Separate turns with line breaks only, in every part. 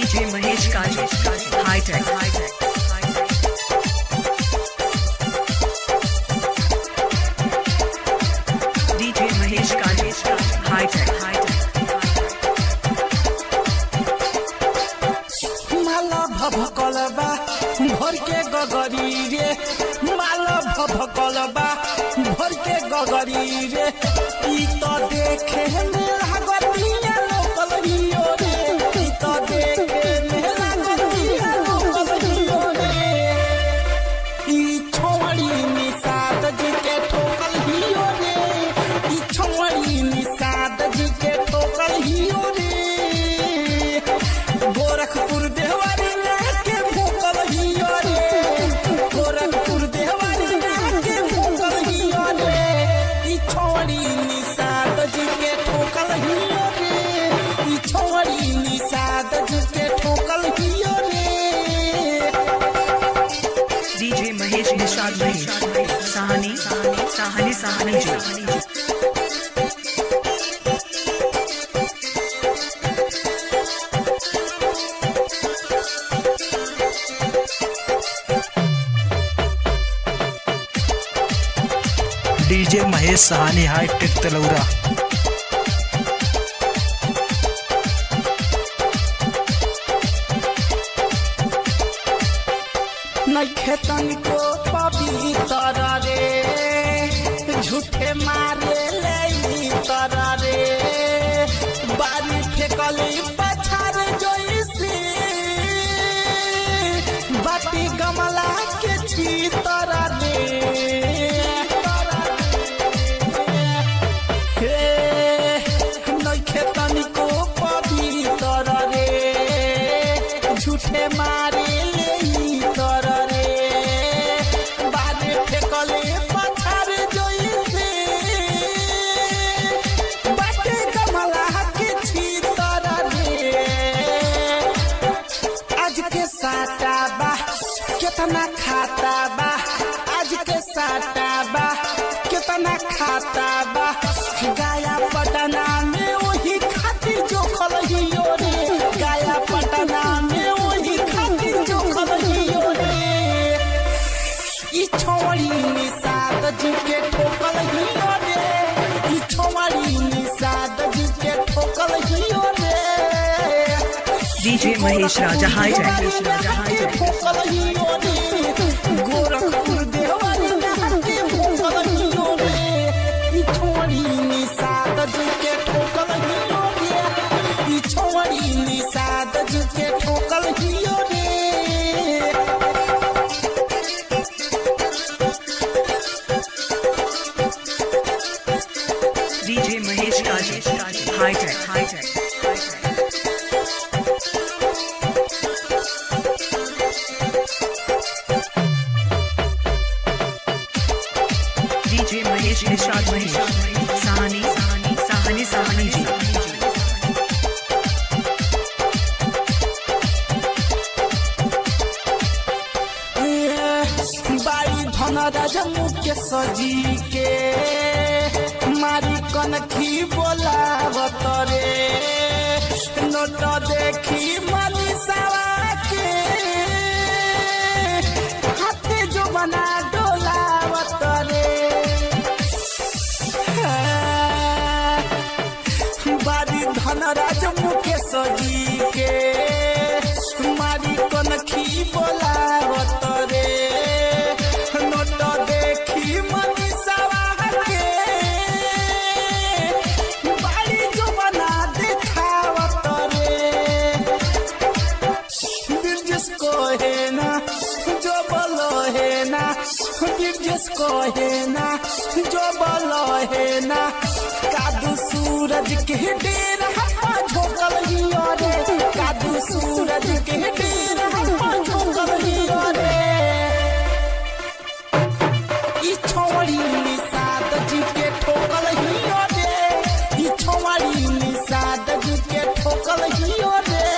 DJ Mahesh काजी hi tech DJ Mahesh काजी hi tech
माला भभकलबा भर के गगरी रे माला भभकलबा भर के गगरी रे ई तो देखे में लागतिया लोकल हियो रे ई तो देखे में लागतिया लोकल हियो रे ई छोड़ी निषाद जी के ठोकल हियो रे ई छोड़ी निषाद जी के ठोकल हियो रे गोरखपुर देवारी के भूकल हियो रे गोरखपुर देवारी के भूकल हियो रे ई छोड़ी निषाद जी के ठोकल हियो रे ई छोड़ी निषाद जी के ठोकल हियो रे
DJ Mahesh Nishad Sahni Sahni Sahni ji
DJ Mahesh Sahni hi tech तलौरा
नइखे तनिको पवित्र रे झूठे मारे ले तर रे बारी फेकली पछार जोइसे बाटी गमला के छीतर रे नइखे तनिको पवित्र रे झूठे मारे ले तर रे बारे फेकले पछार जोइसे बाटे कमला के छीतर रे आज के साटा बा कितना खाता बा आज के साटा बा कितना खाता बा गाया पटना में वही खाती जो खल हियो रे गाया पटना में वही खाती जो खल हियो रे ई छोड़ी निषाद जी के ठोकल हियो रे ई छोड़ी निषाद जी के ठोकल हियो रे
डीजे महेश राजा हाईटेक
ठोकल हियो रे गोरखपुर देवारी के ठोकल हियो रे ई छोड़ी निषाद जी के ठोकल हियो रे ई छोड़ी निषाद जी के ठोकल हियो रे
डीजे महेश काजी हाईटेक डीजे महेश निषाद साहनी साहनी साहनी जी
बाई धन राजा मुख्य सजी के मारी कनखी बोलावत रे नोट देखी मनीषावा के हाथे जो बना डोलावत रे बारी धन राजा मुख्य सजी के मारी कनखी बोलावत रे नोट देखी मनीषावा के बाड़ी जो बना देखावत रे बिरजस को है ना जो बोलो है ना बिरजस को है ना जो बोलो है ना कादू सूरज के डेर हवा झोकल हियो रे कादू सूरज के डेर हवा झोकल हियो रे ई छोड़ी निषाद जी के ठोकल हियो रे ई छोड़ी निषाद जी के ठोकल हियो रे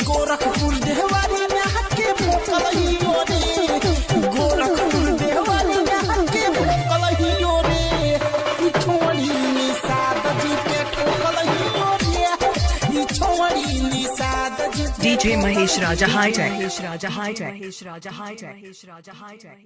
गोरखपुर देवारी में हके ठोकल हियो रे गोरखपुर देवारी में हके ठोकल हियो रे ई छोड़ी निषाद जी के ठोकल हियो रे छोड़ी Nishad ji
DJ Mahesh Raja High Tech.